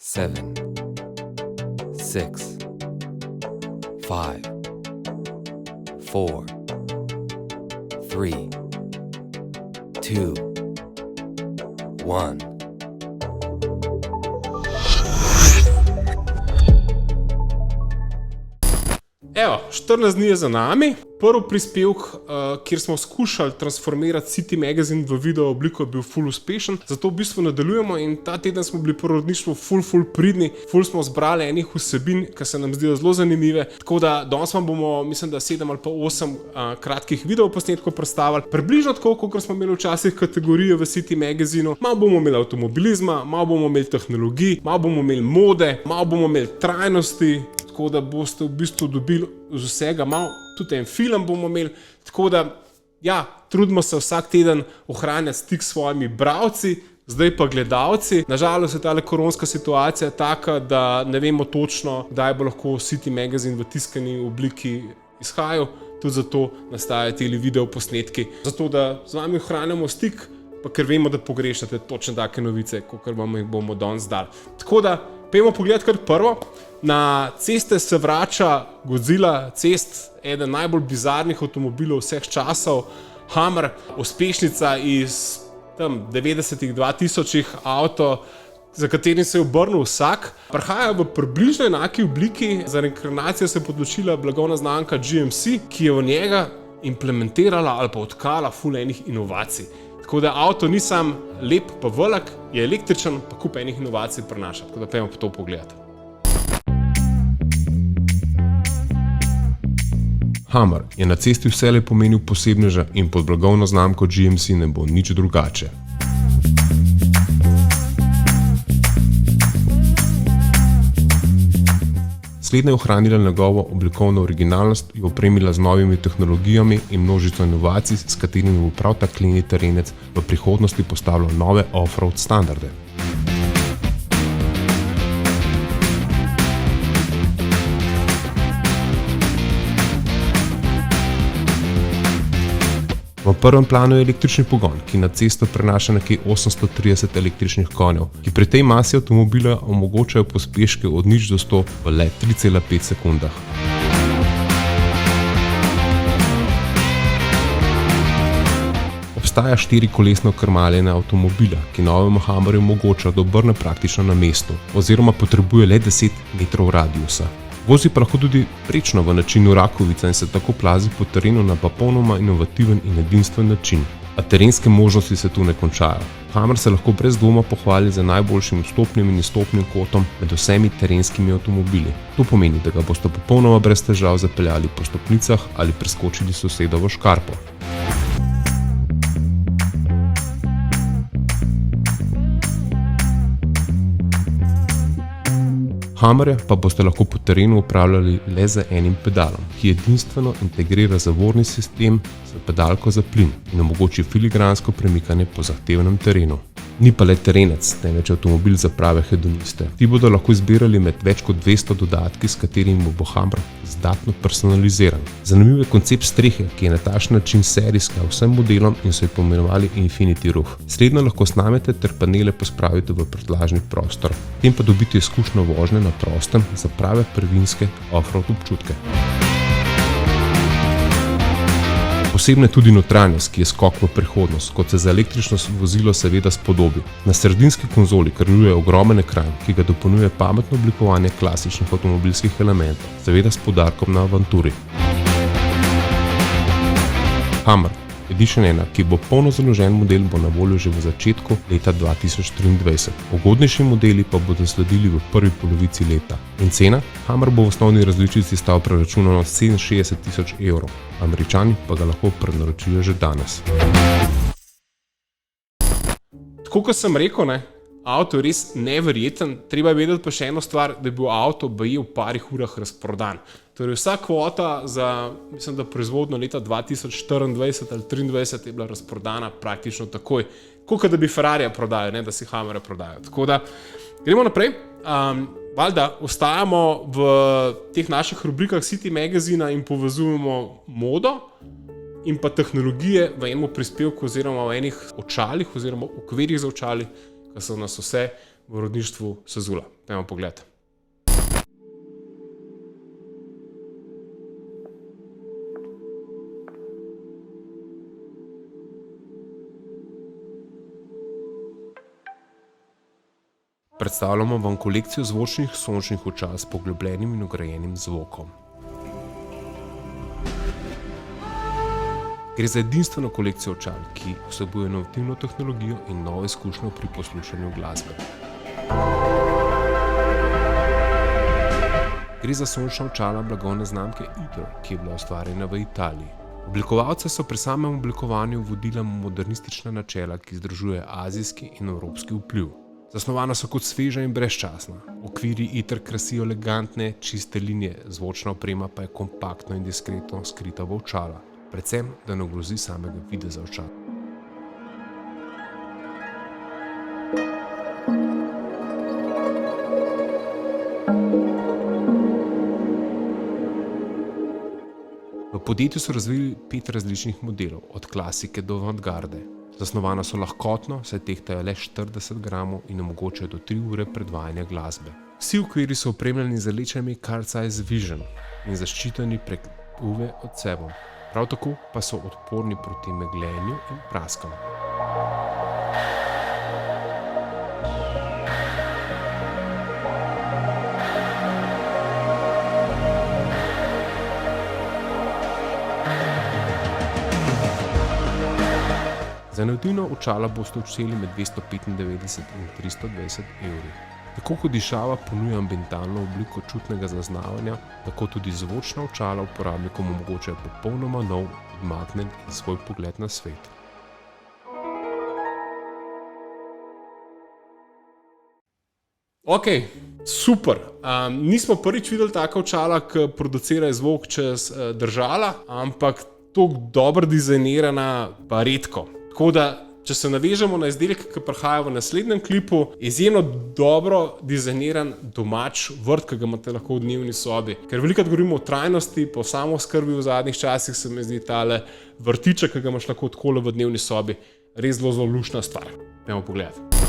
7, 6, 5, 4, 3, 2, 1. Evo, 14 dni je za nami. Prvi prispevek, kjer smo skušali transformirati City Magazine v video obliko, je bil ful uspešen. Zato v bistvu nadaljujemo in ta teden smo bili po uredništvu ful pridni. Ful smo zbrali enih vsebin, ki se nam zdijo zelo zanimive. Tako da danes vam bomo, mislim, da 7 ali pa 8 kratkih videoposnetkov predstavili. Približno tako, kot smo imeli včasih kategorije v City Magazineu. Malo bomo imeli avtomobilizma, malo bomo imeli tehnologij, malo bomo imeli mode, malo bomo imeli trajnosti. Tako da boste v bistvu dobili z vsega malo, tudi en film bomo imeli, tako da, ja, trudimo se vsak teden ohranjati stik s svojimi bralci, zdaj pa gledalci. Nažalost je tale koronska situacija taka, da ne vemo točno, kdaj bo lahko City Magazine v tiskani obliki izhajal, tudi zato nastajajo teli videoposnetki, zato da z vami ohranjamo stik, pa ker vemo, da pogrešate točno take novice, kot vam jih bomo danes dali. Tako da, pojmo pogledati kar prvo. Na ceste se vrača Godzilla Cest, eden najbolj bizarnih avtomobilov vseh časov, Hummer, uspešnica iz tam 90-ih, 2000-ih avto, za katerim se je obrnil vsak. Prihaja v približno enaki obliki, za reinkarnacijo se je odločila blagovna znamka GMC, ki je v njega implementirala ali pa odkala ful enih inovacij. Tako da avto ni sam lep pa velik, je električen, pa kup enih inovacij prinaša. Tako da pojmo po to pogledati. Hummer je na cesti vselej pomenil posebneža in pod blagovno znamko GMC ne bo nič drugače. Slednja je ohranila njegovo oblikovno originalnost, jo opremila z novimi tehnologijami in množico inovacij, s katerimi bo prav ta kleni terenec v prihodnosti postavljal nove off-road standarde. V prvem planu je električni pogon, ki na cesto prenaša nekaj 830 električnih konjev, ki pri tej masi avtomobila omogočajo pospeške od 0 do 100 v le 3,5 sekundah. Obstaja 4-kolesno krmarjenje avtomobila, ki novemu Hummerju omogoča, da obrne praktično na mestu, oziroma potrebuje le 10 metrov radiusa. Vozi pa lahko tudi prečno v načinu rakovica in se tako plazi po terenu na popolnoma inovativen in edinstven način. A terenske možnosti se tu ne končajo. Hummer se lahko brez dvoma pohvali za najboljšim vstopnim in izstopnim kotom med vsemi terenskimi avtomobili. To pomeni, da ga boste popolnoma brez težav zapeljali po stopnicah ali preskočili sosedovo škarpo. Hummerja pa boste lahko po terenu upravljali le z enim pedalom, ki edinstveno integrira zavorni sistem z pedalko za plin in omogoči filigransko premikanje po zahtevnem terenu. Ni pa le terenec, temveč avtomobil za prave hedoniste. Ti bodo lahko izbirali med več kot 200 dodatki, s katerimi bo Hummer izdatno personaliziran. Zanimiv je koncept strehe, ki je na takšen način serijska vsem modelom in so jo poimenovali Infinity Roof. Slednjo lahko snamete ter panele pospravite v prtljažni prostor. Tem pa dobite izkušnjo vožnje na prostem za prave prvinske off-road občutke. Posebna je tudi notranjost, ki je skok v prihodnost, kot se za električno vozilo seveda spodobi. Na sredinski konzoli kraljuje ogromen ekran, ki ga dopolnjuje pametno oblikovanje klasičnih avtomobilskih elementov, seveda s poudarkom na avanturi. Hummer Edition 1, ki bo polno založen model, bo na voljo že v začetku leta 2023. Ugodnejši modeli pa bodo sledili v prvi polovici leta. In cena? Hummer bo v osnovni različici stal preračunano 67 000 €. Američani pa ga lahko prednaročijo že danes. Tako kot sem rekel, ne, avto je res neverjeten. Treba je vedeti pa še eno stvar, da je bil avto baje v parih urah razprodan. Torej vsa kvota za, mislim, da proizvodno leta 2024 ali 2023 je bila razprodana praktično takoj. Koliko da bi Ferrarija prodajal, ne da si Hummerja prodajal. Tako da, gremo naprej. Valjda, ostajamo v teh naših rubrikah City Magazina in povezujemo modo in pa tehnologije v enem prispevku oziroma v enih očalih oziroma okvirih za očali, ki so nas vse v rodništvu Sazula. Dajmo pogled. Predstavljamo vam kolekcijo zvočnih sončnih očal s poglobljenim in vgrajenim zvokom. Gre za edinstveno kolekcijo očal, ki vsebuje inovativno tehnologijo in novo izkušnjo pri poslušanju glasbe. Gre za sončna očala blagovne znamke ITER, ki je bila ustvarjena v Italiji. Oblikovalce so pri samem oblikovanju vodila modernistična načela, ki združuje azijski in evropski vpliv. Zasnovana so kot sveža in brezčasna. Okviri ITER krasijo elegantne, čiste linije, zvočna oprema pa je kompaktno in diskretno skrita v očala, predvsem, da ne ogrozi samega videza očal. V podjetju so razvili 5 različnih modelov, od klasike do avantgarde. Zasnovana so lahkotno, saj tehtajo le 40 gramov in omogočajo do 3 ure predvajanja glasbe. Vsi okviri so opremljeni z lečami Carl Zeiss Vision in zaščiteni prek UV odsevom. Prav tako pa so odporni proti megljenju in praskam. Za inovativna očala boste odšteli med 295 in 320 evri. Tako kot dišava ponuja ambientalno obliko čutnega zaznavanja, tako tudi zvočna očala uporabnikom omogočajo popolnoma nov, odmaknjen in svoj pogled na svet. Ok, super. Nismo prvič videli taka očala, ki producirajo zvok čez držala, ampak tako dobro dizajnirana pa redko. Tako da, če se navežemo na izdelke, ki prihajajo v naslednjem klipu, izjemno dobro dizajniran domač vrt, ki ga imate lahko v dnevni sobi. Ker velikokrat govorimo o trajnosti, po samooskrbi v zadnjih časih se mi zdi tale vrtiček, ki ga imaš lahko takole v dnevni sobi, res zelo luštna stvar. Dajmo pogledati.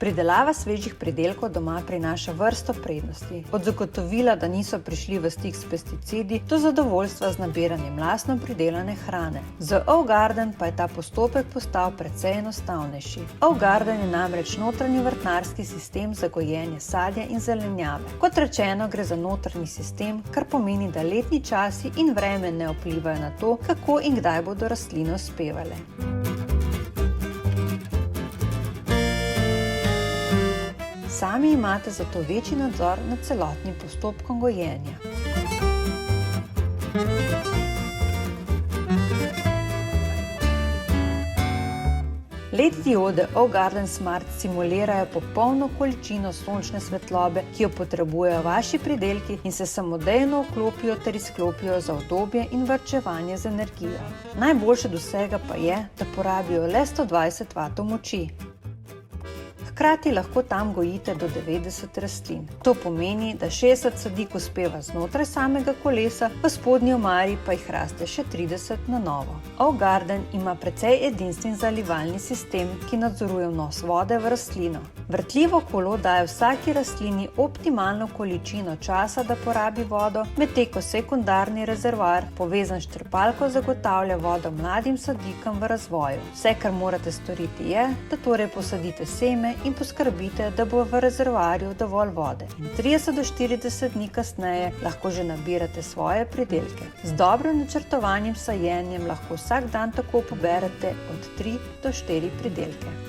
Pridelava svežih pridelkov doma prinaša vrsto prednosti. Od zagotovila, da niso prišli v stik s pesticidi, do zadovoljstva z nabiranjem lastno pridelane hrane. Z O-Garden pa je ta postopek postal precej enostavnejši. O-Garden je namreč notranji vrtnarski sistem za gojenje sadja in zelenjave. Kot rečeno, gre za notranji sistem, kar pomeni, da letni časi in vreme ne vplivajo na to, kako in kdaj bodo rastline uspevale. Sami imate zato večji nadzor nad celotnim postopkom gojenja. LED diode O-Garden Smart simulirajo popolno količino sončne svetlobe, ki jo potrebujejo vaši pridelki in se samodejno vklopijo ter izklopijo za udobje in varčevanje z energijo. Najboljše od vsega pa je, da porabijo le 120 W moči. Hkrati lahko tam gojite do 90 rastlin. To pomeni, da 60 sadik uspeva znotraj samega kolesa, v spodnji omari pa jih raste še 30 na novo. O-Garden ima precej edinstven zalivalni sistem, ki nadzoruje vnos vode v rastlino. Vrtljivo kolo daje vsaki rastlini optimalno količino časa, da porabi vodo, medtem ko sekundarni rezervoar, povezan s črpalko, zagotavlja vodo mladim sadikom v razvoju. Vse, kar morate storiti, je, da torej posadite seme in poskrbite, da bo v rezervoarju dovolj vode. In 30 do 40 dni kasneje lahko že nabirate svoje pridelke. Z dobrim načrtovanjem sajenjem lahko vsak dan tako poberete od 3 do 4 pridelke.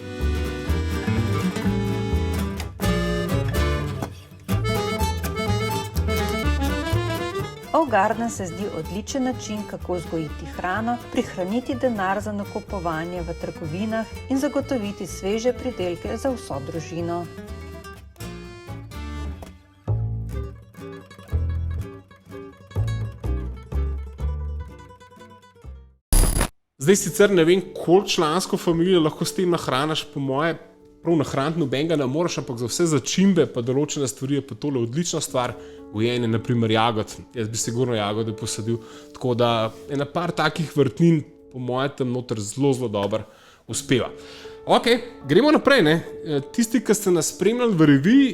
O-Garden se zdi odličen način, kako vzgojiti hrano, prihraniti denar za nakupovanje v trgovinah in zagotoviti sveže pridelke za vso družino. Zdaj sicer ne vem, koliko člansko familijo lahko s tem nahraniš, po moje prav nahraniti nobenega ne moreš, ampak za vse začimbe pa določene stvari je pa tole odlična stvar. Gojenje, naprimer jagod, jaz bi sigurno jagode posadil, tako da ena par takih vrtnin po mojem tam noter zelo dobro uspeva. Ok, gremo naprej, ne. Tisti, ki ste nas spremljali v reviji,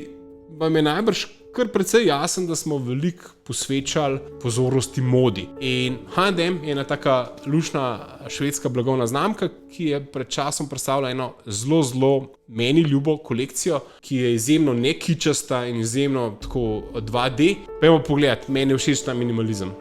vam je najbrž kar precej jasen, da smo veliko posvečali pozornosti modi. In H&M je ena taka lušna švedska blagovna znamka, ki je pred časom predstavila eno zelo meni ljubo kolekcijo, ki je izjemno nekičasta in izjemno tako 2D. Pejmo pogledat, meni je všeč ta minimalizem.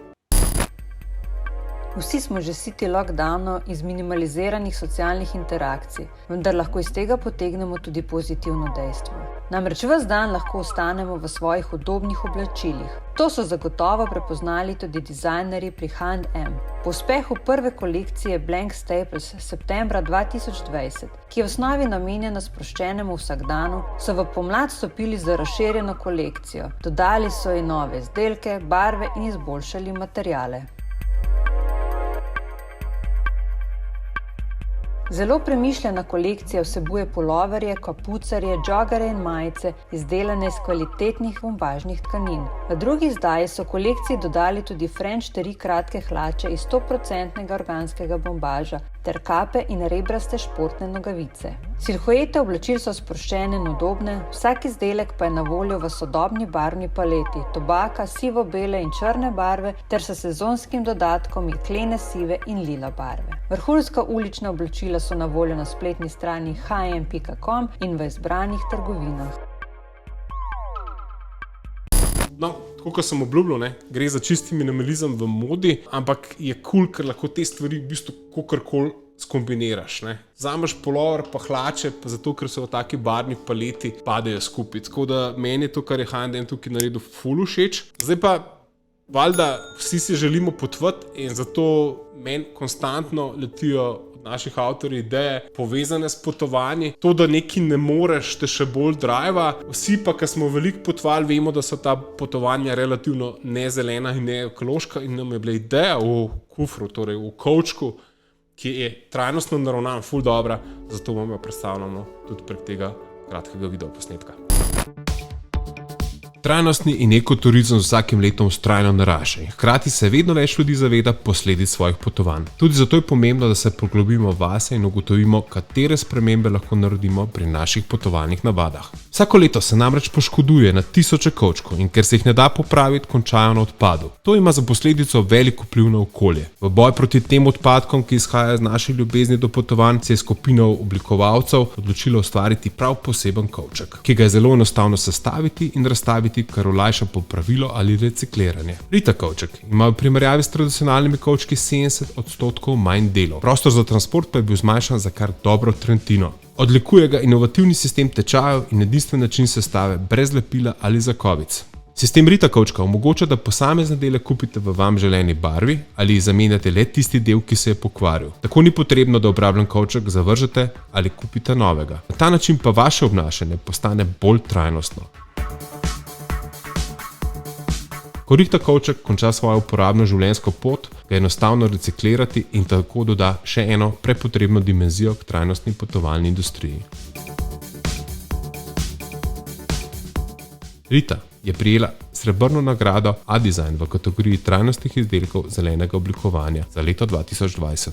Vsi smo že siti lockdownov iz minimaliziranih socialnih interakcij, vendar lahko iz tega potegnemo tudi pozitivno dejstvo. Namreč ves dan lahko ostanemo v svojih udobnih oblačilih. To so zagotovo prepoznali tudi dizajnerji pri H&M. Po uspehu prve kolekcije Blank Staples septembra 2020, ki je v osnovi namenjena sproščenemu vsakdanu, so v pomlad stopili z razširjeno kolekcijo. Dodali so ji nove izdelke, barve in izboljšali materiale. Zelo premišljena kolekcija vsebuje puloverje, kapucarje, džogarje in majice, izdelane iz kvalitetnih bombažnih tkanin. V drugi izdaji so kolekciji dodali tudi French 3 kratke hlače iz 100% organskega bombaža ter kape in rebraste športne nogavice. Silhuete oblačil so sproščene in udobne, vsak izdelek pa je na voljo v sodobni barvni paleti, tobaka, sivo-bele in črne barve ter s sezonskim dodatkom jeklene sive in lila barve. Vrhunska ulična oblačila so na voljo na spletni strani hm.com in v izbranih trgovinah. No, tako kot sem obljubljal, ne, gre za čisti minimalizem v modi, ampak je cool, ker lahko te stvari v bistvu kakorkoli skombiniraš. Ne. Vzameš pulover pa hlače, pa zato, ker so v taki barvni paleti padejo skupaj. Tako da meni je to, kar je H&M tukaj naredil, ful všeč. Zdaj pa, valjda, vsi si želimo potovati in zato meni konstantno letijo naših avtorjev ideje povezane s potovanji. To, da nekaj ne moreš, te še bolj driva. Vsi pa, ki smo veliko potovali, vemo, da so ta potovanja relativno nezelena in neekološka in nam je bila ideja v kufru, torej v kovčku, ki je trajnostno naravnan, ful dobra, zato vam jo predstavljamo tudi prek tega kratkega videoposnetka. Trajnostni in ekoturizem z vsakim letom vztrajno narašča in hkrati se vedno več ljudi zaveda posledic svojih potovanj. Tudi zato je pomembno, da se poglobimo vase in ugotovimo, katere spremembe lahko naredimo pri naših potovalnih navadah. Vsako leto se namreč poškoduje na tisoče kovčkov in ker se jih ne da popraviti, končajo na odpadu. To ima za posledico velik vpliv na okolje. V boj proti tem odpadkom, ki izhajajo iz naše ljubezni do potovanj, se je skupina oblikovalcev odločila ustvariti prav poseben kovček, ki ga je zelo enostavno sestaviti in razstaviti, kar olajša popravilo ali recikliranje. Rita kovček ima v primerjavi s tradicionalnimi kovčki 70% manj delov. Prostor za transport pa je bil zmanjšan za kar dobro tretjino. Odlikuje ga inovativni sistem tečajev in edinstven način sestave brez lepila ali zakovic. Sistem Rita kovčka omogoča, da posamezne dele kupite v vam želeni barvi ali zamenjate le tisti del, ki se je pokvaril. Tako ni potrebno, da obrabljen kovček zavržete ali kupite novega. Na ta način pa vaše obnašanje postane bolj trajnostno. Ko Rita kovček konča svojo uporabno življenjsko pot, ga je enostavno reciklirati in tako doda še eno prepotrebno dimenzijo k trajnostni potovalni industriji. Rita je prejela srebrno nagrado A-Design v kategoriji trajnostnih izdelkov zelenega oblikovanja za leto 2020.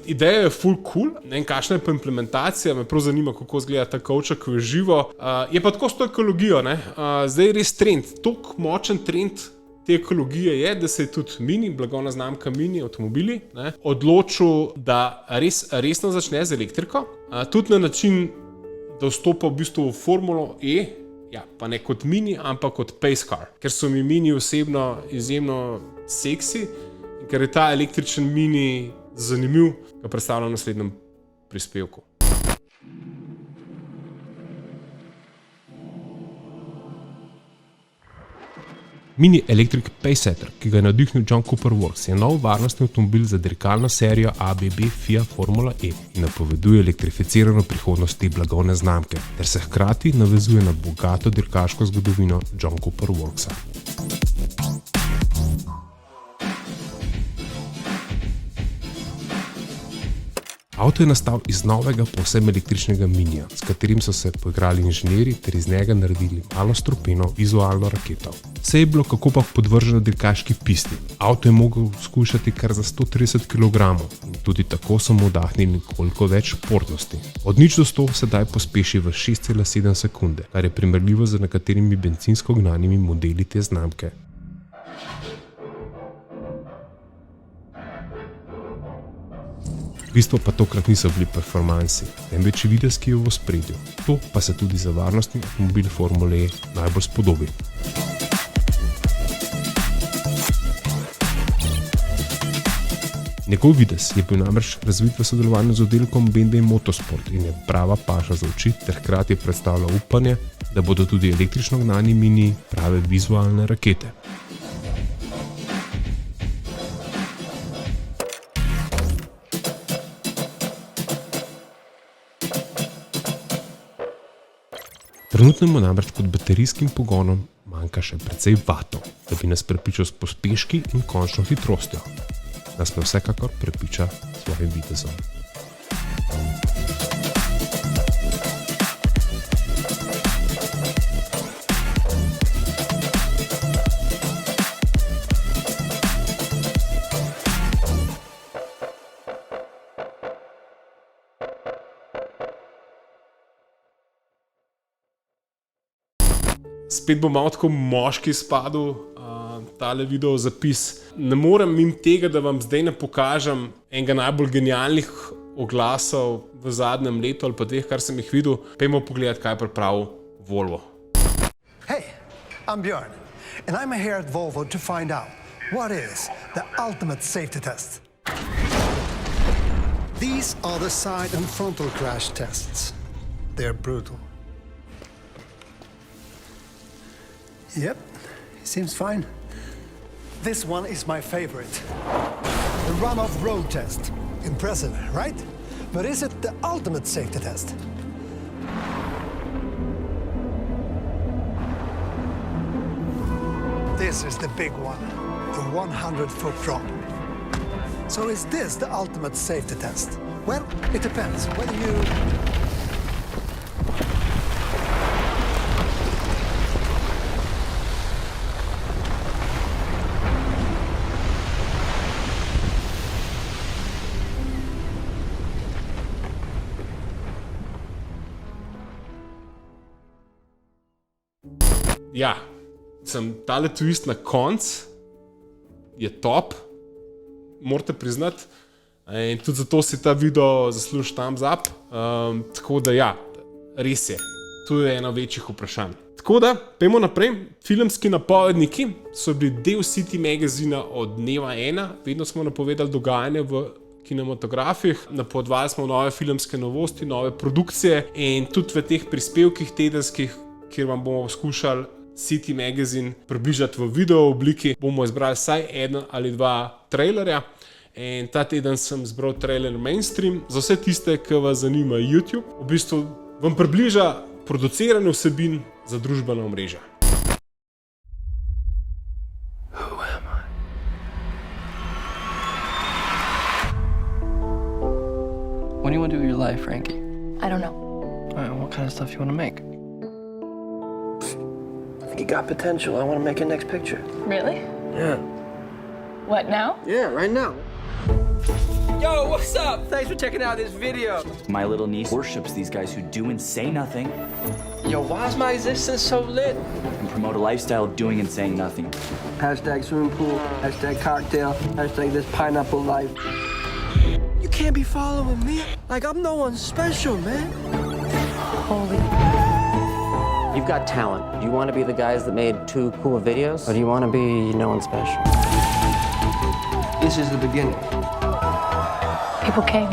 Ideja je full cool, ne vem, kakšna je pa implementacija, me prav zanima, kako izgleda ta kovček v živo. Je pa tako s to ekologijo, ne. Zdaj je res trend, toliko močen trend te ekologije je, da se je tudi Mini, blagovna znamka Mini avtomobili, ne, odločil, da resno začne z elektriko, tudi na način, da vstopa v bistvu v Formulo E, ja, pa ne kot Mini, ampak kot pace car, ker so mi Mini osebno izjemno seksi in ker je ta električen Mini zanimiv, ga predstavljam v naslednjem prispevku. Mini Electric Pacesetter, ki ga je navdihnil John Cooper Works, je nov varnostni avtomobil za dirkalno serijo ABB FIA Formula E in napoveduje elektrificirano prihodnost te blagovne znamke, ter se hkrati navezuje na bogato dirkaško zgodovino John Cooper Worksa. Avto je nastal iz novega povsem električnega minija, s katerim so se poigrali inženirji ter iz njega naredili malo strupeno vizualno raketo. Vse je bilo kakopak podvrženo dirkaški pisti. Avto je mogel skušati kar za 130 kg in tudi tako so mu vdahnili nekoliko več športnosti. Od 0 do 100 sedaj pospeši v 6,7 sekunde, kar je primerljivo z nekaterimi bencinsko gnanimi modeli te znamke. Bistvo pa tokrat niso bili performansi, temveč videz, ki je v ospredju. To pa se tudi za varnostni avtomobil Formule E najbolj spodobi. Njegov videz je bil namreč razvit v sodelovanju z oddelkom Bentley Motorsport in je prava paša za oči ter hkrati predstavlja upanje, da bodo tudi električno gnani mini prave vizualne rakete. Trenutno mu namreč pod baterijskim pogonom manjka še precej vatov, da bi nas prepričal s pospeški in končno hitrostjo. Nas pa vsekakor prepriča s svojim videzom. Spet bom malo tako moški spadal, tale video zapis. Ne morem mimo tega, da vam zdaj ne pokažem enega najbolj genialnih oglasov v zadnjem letu ali pa dveh, kar sem jih videl. Pejmo pogledati, kaj je pripravil Volvo. Hey, I'm Björn, and I'm here at Volvo to find out what is the ultimate safety test. These are the side and frontal crash tests. They're brutal. Yep, seems fine. This one is my favorite. The run-off road test. Impressive, right? But is it the ultimate safety test? This is the big one, the 100-foot drop. So is this the ultimate safety test? Well, it depends whether you... Ja, tale twist na konc je top, morate priznati. In tudi zato si ta video zasluži thumbs up. Tako da ja, res je, to je eno večjih vprašanj. Tako da, pojmo naprej. Filmski napovedniki so bili del City magazina od dneva 1. Vedno smo napovedali dogajanje v kinematografih, napovedovali smo nove filmske novosti, nove produkcije in tudi v teh prispevkih tedenskih, kjer vam bomo skušali City magazine približati v video obliki, bomo izbrali vsaj 1 ali 2 trailerja. In ta teden sem zbral trailer Mainstream za vse tiste, ki vas zanima YouTube. V bistvu vam približa produciranje vsebin za družbena omrežja. Who am I? What do you want to do with your life, Frankie? I don't know. What kind of stuff you want to make? I think you got potential. I want to make a next picture. Really? Yeah. What now? Yeah, right now. Yo, what's up? Thanks for checking out this video. My little niece worships these guys who do and say nothing Yo, why is my existence so lit? and promote a lifestyle of doing and saying nothing. Hashtag swimming pool, hashtag cocktail, hashtag this pineapple life. You can't be following me. Like, I'm no one special, man. Holy. You've got talent. Do you want to be the guys that made 2 cool videos? Or do you want to be no one special? This is the beginning. People came.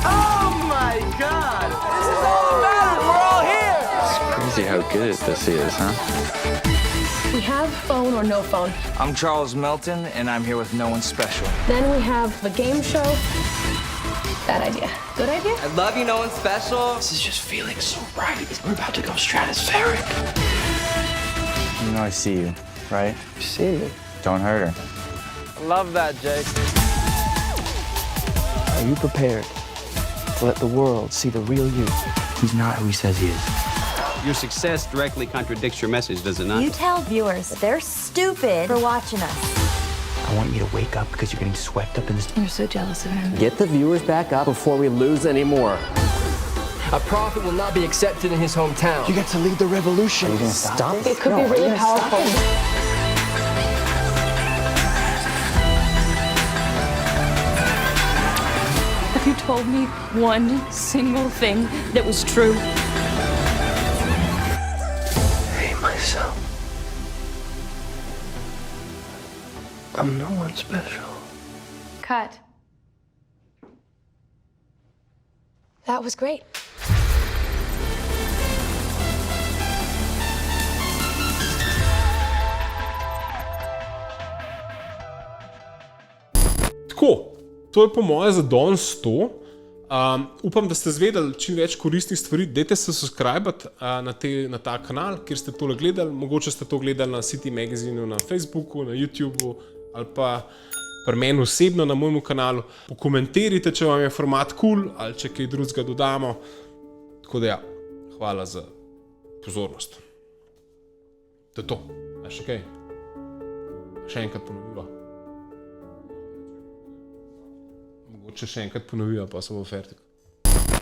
Oh my God! This is all that matters. We're all here. It's crazy how good this is, huh? have phone or no phone. I'm Charles Melton, and I'm here with No One Special. Then we have the game show. Bad idea. Good idea? I love you, No One Special. This is just feeling so right. We're about to go stratospheric. You know I see you, right? You see me? Don't hurt her. I love that, Jake. Are you prepared to let the world see the real you? He's not who he says he is. Your success directly contradicts your message, does it not? You tell viewers that they're stupid for watching us. I want you to wake up because you're getting swept up in this. You're so jealous of him. Get the viewers back up before we lose any more. A prophet will not be accepted in his hometown. You get to lead the revolution. Are you gonna stop It could be really powerful. Have you told me one single thing that was true? I hate myself. I'm no one special. Cut. That was great. Tako, to je po moje za danes to. Upam, da ste zvedeli čim več koristnih stvari. Dajte se subskrbati na ta kanal, kjer ste tole gledali. Mogoče ste to gledali na City Magazinu, na Facebooku, na YouTubu ali pa pri meni osebno na mojem kanalu. Pokomentirajte, če vam je format kul ali če kaj drugega dodamo. Tako da ja, hvala za pozornost. To je to. A še kaj? Še enkrat ponoviva. Mogoče še enkrat ponoviva, pa se bo fertik.